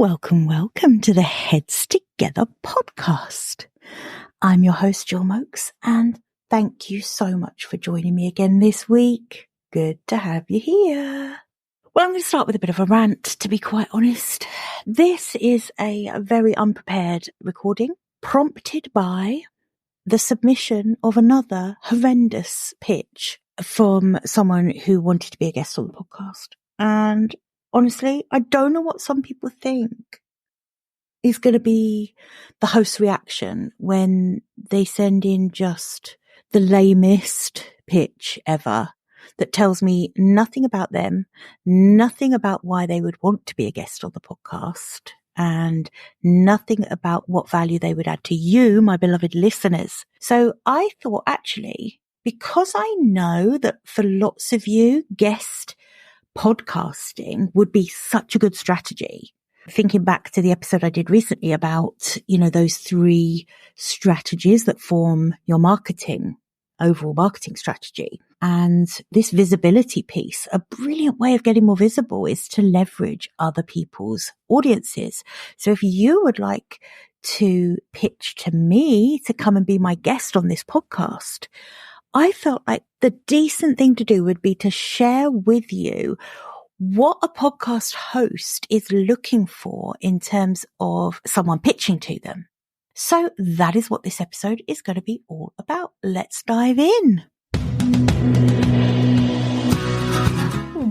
Welcome to the Heads Together podcast. I'm your host, Jill Mokes, and thank you so much for joining me again this week. Good to have you here. Well, I'm going to start with a bit of a rant, to be quite honest. This is a very unprepared recording, prompted by the submission of another horrendous pitch from someone who wanted to be a guest on the podcast. And honestly, I don't know what some people think is going to be the host's reaction when they send in just the lamest pitch ever that tells me nothing about them, nothing about why they would want to be a guest on the podcast, and nothing about what value they would add to you, my beloved listeners. So I thought, actually, because I know that for lots of you, guest podcasting would be such a good strategy. Thinking back to the episode I did recently about, those 3 strategies that form your overall marketing strategy. And this visibility piece, a brilliant way of getting more visible is to leverage other people's audiences. So if you would like to pitch to me to come and be my guest on this podcast, I felt like the decent thing to do would be to share with you what a podcast host is looking for in terms of someone pitching to them. So that is what this episode is going to be all about. Let's dive in.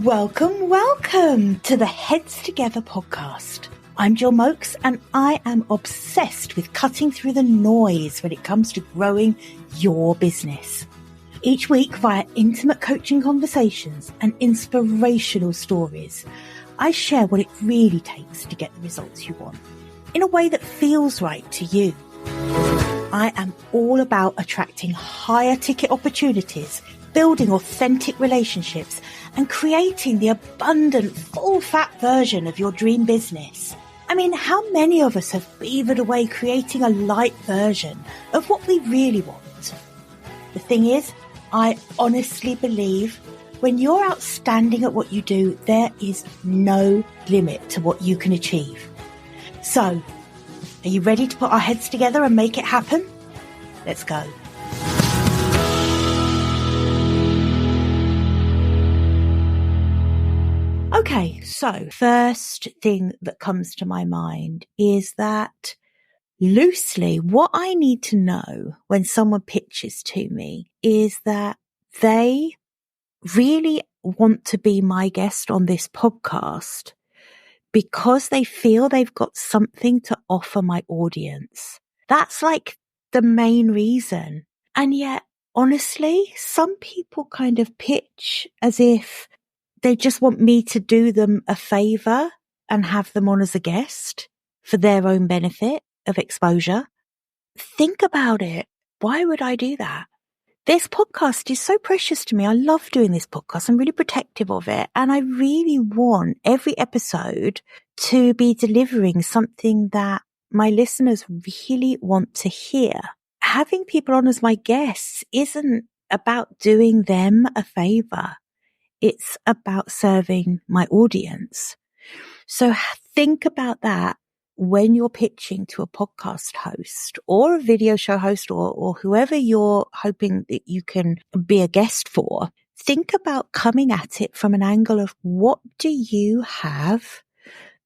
Welcome to the Heads Together podcast. I'm Jill Mokes, and I am obsessed with cutting through the noise when it comes to growing your business. Each week, via intimate coaching conversations and inspirational stories, I share what it really takes to get the results you want in a way that feels right to you. I am all about attracting higher ticket opportunities, building authentic relationships, and creating the abundant, full-fat version of your dream business. I mean, how many of us have beavered away creating a light version of what we really want? The thing is, I honestly believe when you're outstanding at what you do, there is no limit to what you can achieve. So, are you ready to put our heads together and make it happen? Let's go. Okay, so first thing that comes to my mind is that loosely, what I need to know when someone pitches to me is that they really want to be my guest on this podcast because they feel they've got something to offer my audience. That's like the main reason. And yet, honestly, some people kind of pitch as if they just want me to do them a favor and have them on as a guest for their own benefit of exposure. Think about it. Why would I do that? This podcast is so precious to me. I love doing this podcast. I'm really protective of it. And I really want every episode to be delivering something that my listeners really want to hear. Having people on as my guests isn't about doing them a favor. It's about serving my audience. So think about that when you're pitching to a podcast host or a video show host or whoever you're hoping that you can be a guest for. Think about coming at it from an angle of what do you have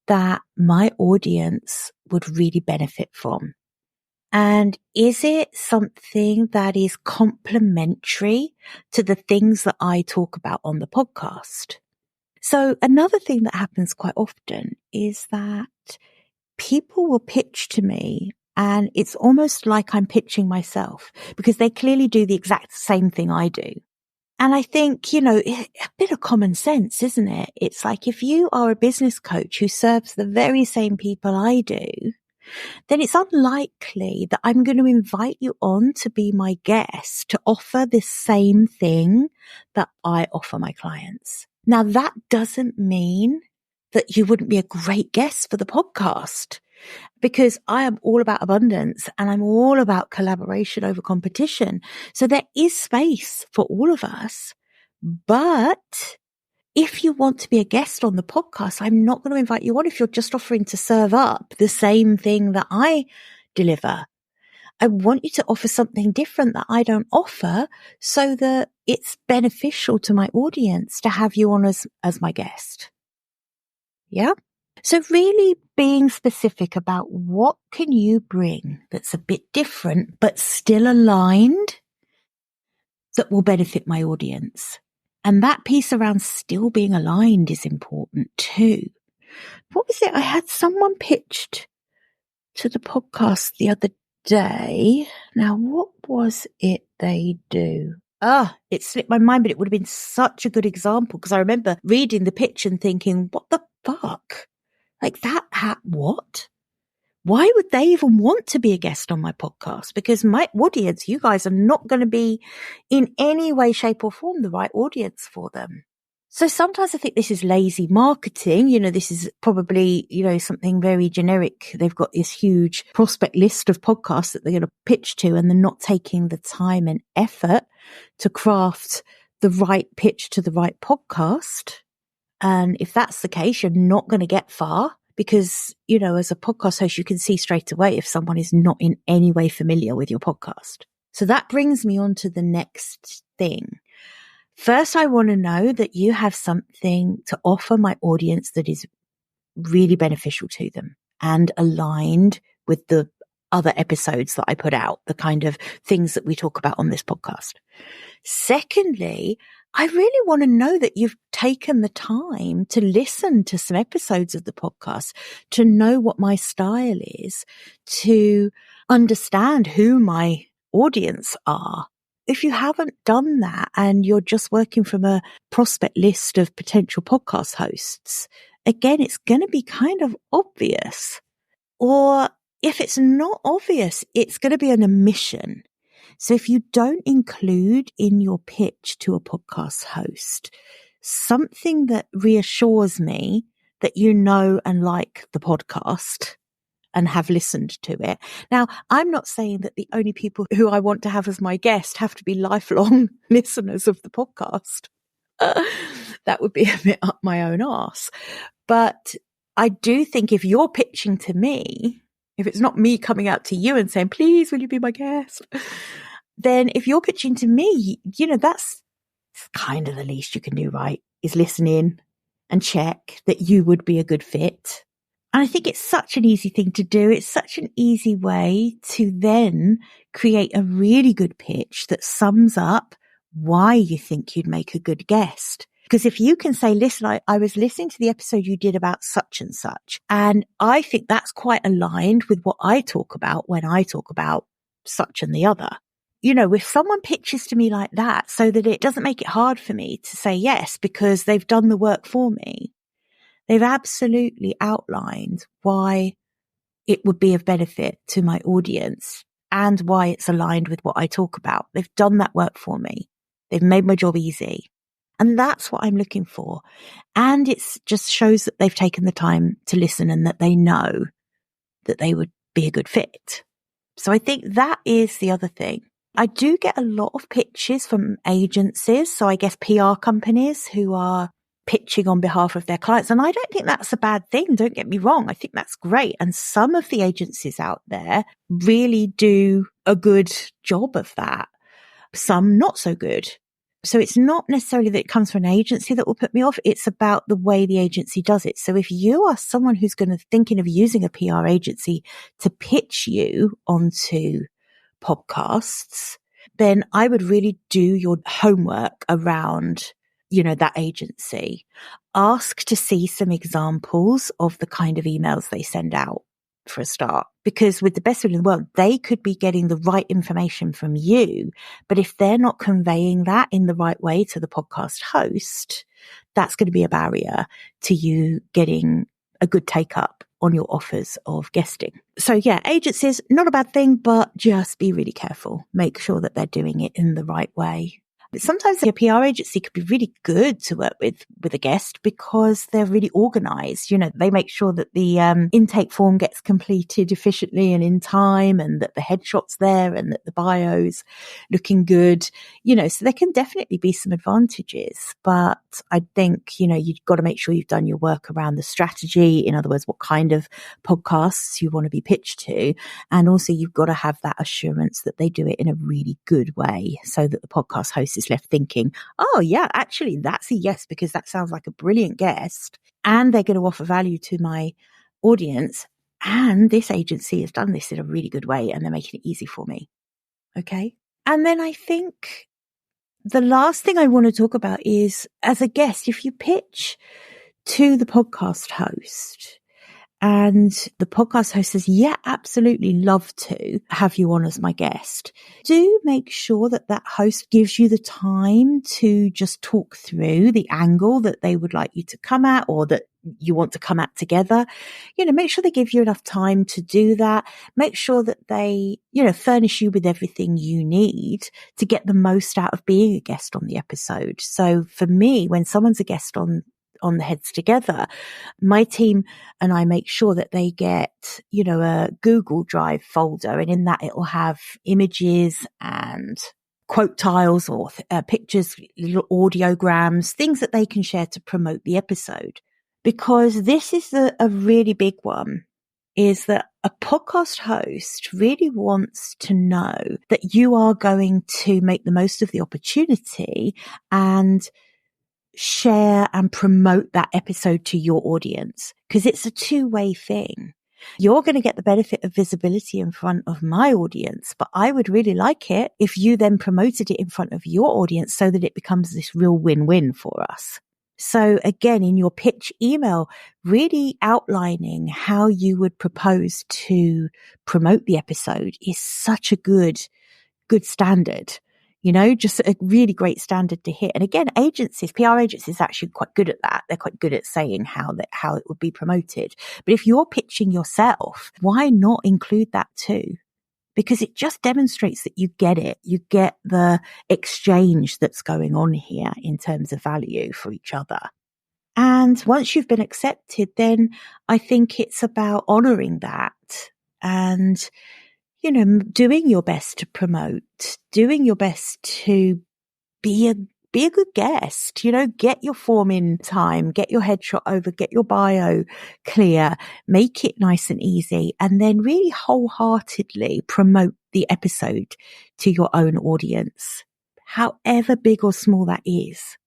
that my audience would really benefit from? And is it something that is complementary to the things that I talk about on the podcast? So another thing that happens quite often is that people will pitch to me and it's almost like I'm pitching myself because they clearly do the exact same thing I do. And I think, a bit of common sense, isn't it? It's like if you are a business coach who serves the very same people I do, then it's unlikely that I'm going to invite you on to be my guest to offer the same thing that I offer my clients. Now, that doesn't mean that you wouldn't be a great guest for the podcast, because I am all about abundance and I'm all about collaboration over competition. So there is space for all of us, but if you want to be a guest on the podcast, I'm not going to invite you on if you're just offering to serve up the same thing that I deliver. I want you to offer something different that I don't offer so that it's beneficial to my audience to have you on as my guest. Yeah. So really being specific about what can you bring that's a bit different, but still aligned, that will benefit my audience. And that piece around still being aligned is important too. What was it? I had someone pitched to the podcast the other day. Now, what was it they do? It slipped my mind, but it would have been such a good example because I remember reading the pitch and thinking, what the fuck? Like what? Why would they even want to be a guest on my podcast? Because my audience, you guys are not going to be in any way, shape or form the right audience for them. So sometimes I think this is lazy marketing. This is probably, something very generic. They've got this huge prospect list of podcasts that they're going to pitch to, and they're not taking the time and effort to craft the right pitch to the right podcast. And if that's the case, you're not going to get far because, as a podcast host, you can see straight away if someone is not in any way familiar with your podcast. So that brings me on to the next thing. First, I want to know that you have something to offer my audience that is really beneficial to them and aligned with the other episodes that I put out, the kind of things that we talk about on this podcast. Secondly, I really want to know that you've taken the time to listen to some episodes of the podcast, to know what my style is, to understand who my audience are. If you haven't done that and you're just working from a prospect list of potential podcast hosts, again, it's going to be kind of obvious. Or if it's not obvious, it's going to be an omission. So if you don't include in your pitch to a podcast host something that reassures me that you know and like the podcast and have listened to it. Now, I'm not saying that the only people who I want to have as my guest have to be lifelong listeners of the podcast. That would be a bit up my own arse. But I do think if you're pitching to me, if it's not me coming out to you and saying, please, will you be my guest? Then if you're pitching to me, that's kind of the least you can do, right? Is listen in and check that you would be a good fit. And I think it's such an easy thing to do. It's such an easy way to then create a really good pitch that sums up why you think you'd make a good guest. Because if you can say, listen, I was listening to the episode you did about such and such, and I think that's quite aligned with what I talk about when I talk about such and the other. If someone pitches to me like that so that it doesn't make it hard for me to say yes because they've done the work for me, they've absolutely outlined why it would be of benefit to my audience and why it's aligned with what I talk about. They've done that work for me. They've made my job easy. And that's what I'm looking for. And it just shows that they've taken the time to listen and that they know that they would be a good fit. So I think that is the other thing. I do get a lot of pitches from agencies. So I guess PR companies who are pitching on behalf of their clients. And I don't think that's a bad thing. Don't get me wrong. I think that's great. And some of the agencies out there really do a good job of that. Some not so good. So it's not necessarily that it comes from an agency that will put me off. It's about the way the agency does it. So if you are someone who's thinking of using a PR agency to pitch you onto podcasts, then I would really do your homework around that agency. Ask to see some examples of the kind of emails they send out for a start, because with the best will in the world, they could be getting the right information from you. But if they're not conveying that in the right way to the podcast host, that's going to be a barrier to you getting a good take up on your offers of guesting. So yeah, agencies, not a bad thing, but just be really careful. Make sure that they're doing it in the right way. Sometimes a PR agency could be really good to work with a guest because they're really organized. They make sure that the intake form gets completed efficiently and in time, and that the headshot's there, and that the bio's looking good. So there can definitely be some advantages, but I think, you've got to make sure you've done your work around the strategy. In other words, what kind of podcasts you want to be pitched to. And also you've got to have that assurance that they do it in a really good way, so that the podcast host is left thinking, oh yeah, actually that's a yes, because that sounds like a brilliant guest and they're going to offer value to my audience. And this agency has done this in a really good way and they're making it easy for me. Okay. And then I think the last thing I want to talk about is, as a guest, if you pitch to the podcast host and the podcast host says, yeah, absolutely love to have you on as my guest, do make sure that that host gives you the time to just talk through the angle that they would like you to come at, or that you want to come at together. Make sure they give you enough time to do that. Make sure that they, furnish you with everything you need to get the most out of being a guest on the episode. So for me, when someone's a guest on the Heads Together, my team and I make sure that they get, a Google Drive folder, and in that it will have images and quote tiles or pictures, little audiograms, things that they can share to promote the episode. Because this is a really big one, is that a podcast host really wants to know that you are going to make the most of the opportunity and share and promote that episode to your audience, because it's a two-way thing. You're going to get the benefit of visibility in front of my audience, but I would really like it if you then promoted it in front of your audience so that it becomes this real win-win for us. So again, in your pitch email, really outlining how you would propose to promote the episode is such a good standard. Just a really great standard to hit. And again, PR agencies are actually quite good at that. They're quite good at saying how it would be promoted. But if you're pitching yourself, why not include that too? Because it just demonstrates that you get it. You get the exchange that's going on here in terms of value for each other. And once you've been accepted, then I think it's about honoring that and doing your best to promote, doing your best to be a good guest, get your form in time, get your headshot over, get your bio clear, make it nice and easy, and then really wholeheartedly promote the episode to your own audience, however big or small that is,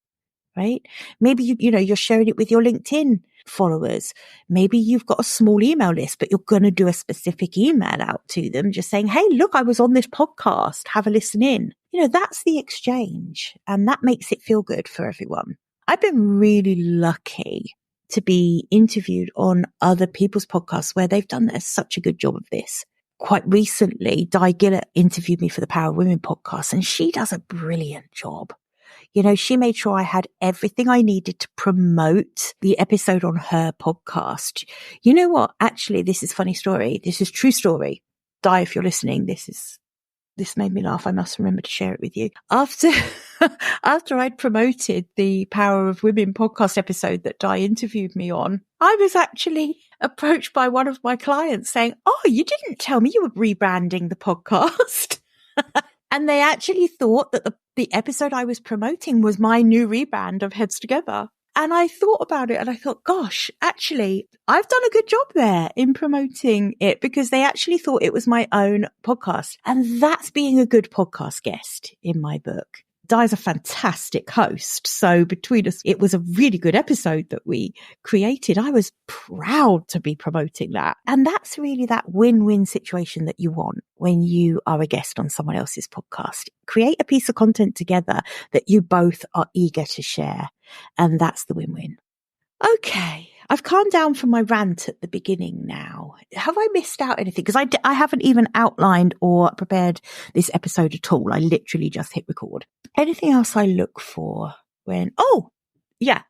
right? Maybe, you're sharing it with your LinkedIn followers. Maybe you've got a small email list, but you're going to do a specific email out to them just saying, hey, look, I was on this podcast. Have a listen in. That's the exchange, and that makes it feel good for everyone. I've been really lucky to be interviewed on other people's podcasts where they've done such a good job of this. Quite recently, Di Gillett interviewed me for the Power of Women podcast, and she does a brilliant job. She made sure I had everything I needed to promote the episode on her podcast. You know what? Actually, this is a funny story. This is true story. Di, if you're listening, this made me laugh. I must remember to share it with you. After I'd promoted the Power of Women podcast episode that Di interviewed me on, I was actually approached by one of my clients saying, oh, you didn't tell me you were rebranding the podcast. And they actually thought that the episode I was promoting was my new rebrand of Heads Together. And I thought about it and I thought, gosh, actually, I've done a good job there in promoting it, because they actually thought it was my own podcast. And that's being a good podcast guest in my book. Di's a fantastic host. So between us, it was a really good episode that we created. I was proud to be promoting that. And that's really that win-win situation that you want when you are a guest on someone else's podcast. Create a piece of content together that you both are eager to share. And that's the win-win. Okay. I've calmed down from my rant at the beginning now. Have I missed out anything? Because I haven't even outlined or prepared this episode at all. I literally just hit record. Anything else I look for when, oh, yeah.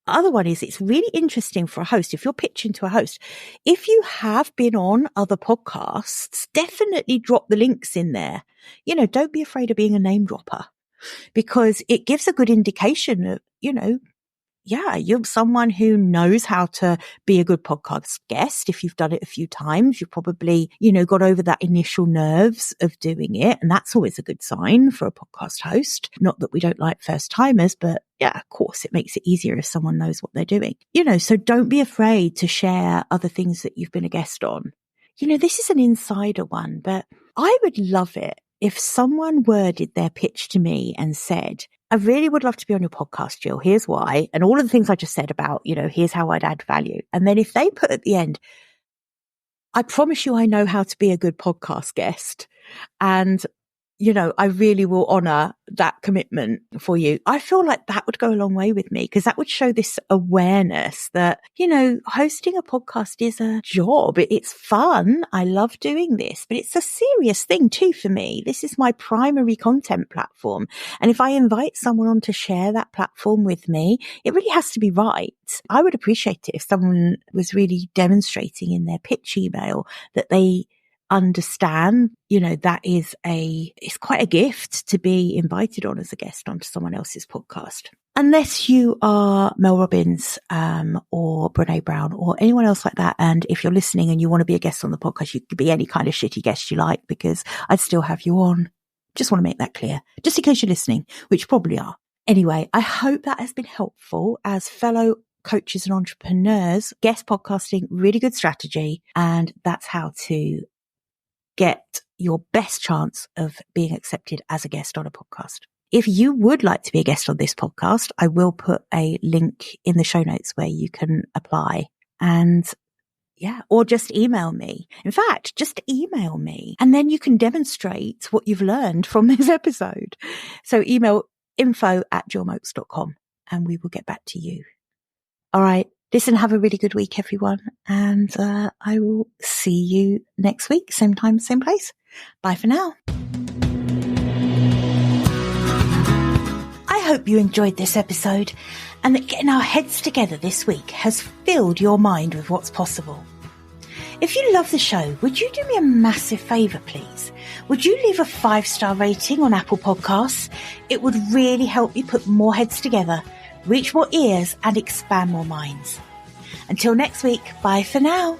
Other one is, it's really interesting for a host. If you're pitching to a host, if you have been on other podcasts, definitely drop the links in there. Don't be afraid of being a name dropper. because it gives a good indication of, yeah, you're someone who knows how to be a good podcast guest. If you've done it a few times, you've probably, got over that initial nerves of doing it. And that's always a good sign for a podcast host. Not that we don't like first timers, but yeah, of course, it makes it easier if someone knows what they're doing. So don't be afraid to share other things that you've been a guest on. This is an insider one, but I would love it if someone worded their pitch to me and said, I really would love to be on your podcast, Jill. Here's why. And all of the things I just said about, here's how I'd add value. And then if they put at the end, I promise you I know how to be a good podcast guest. And I really will honor that commitment for you. I feel like that would go a long way with me, because that would show this awareness that, hosting a podcast is a job. It's fun. I love doing this, but it's a serious thing too for me. This is my primary content platform. And if I invite someone on to share that platform with me, it really has to be right. I would appreciate it if someone was really demonstrating in their pitch email that they understand, that it's quite a gift to be invited on as a guest onto someone else's podcast. Unless you are Mel Robbins, or Brene Brown or anyone else like that. And if you're listening and you want to be a guest on the podcast, you could be any kind of shitty guest you like, because I'd still have you on. Just want to make that clear, just in case you're listening, which you probably are. Anyway, I hope that has been helpful as fellow coaches and entrepreneurs. Guest podcasting, really good strategy. And that's how to get your best chance of being accepted as a guest on a podcast. If you would like to be a guest on this podcast, I will put a link in the show notes where you can apply. And or just email me. In fact, just email me, and then you can demonstrate what you've learned from this episode. So email info@jillmoakes.com and we will get back to you. All right. Listen, have a really good week, everyone. And I will see you next week. Same time, same place. Bye for now. I hope you enjoyed this episode and that getting our heads together this week has filled your mind with what's possible. If you love the show, would you do me a massive favour, please? Would you leave a 5-star rating on Apple Podcasts? It would really help me put more heads together, reach more ears and expand more minds. Until next week, bye for now.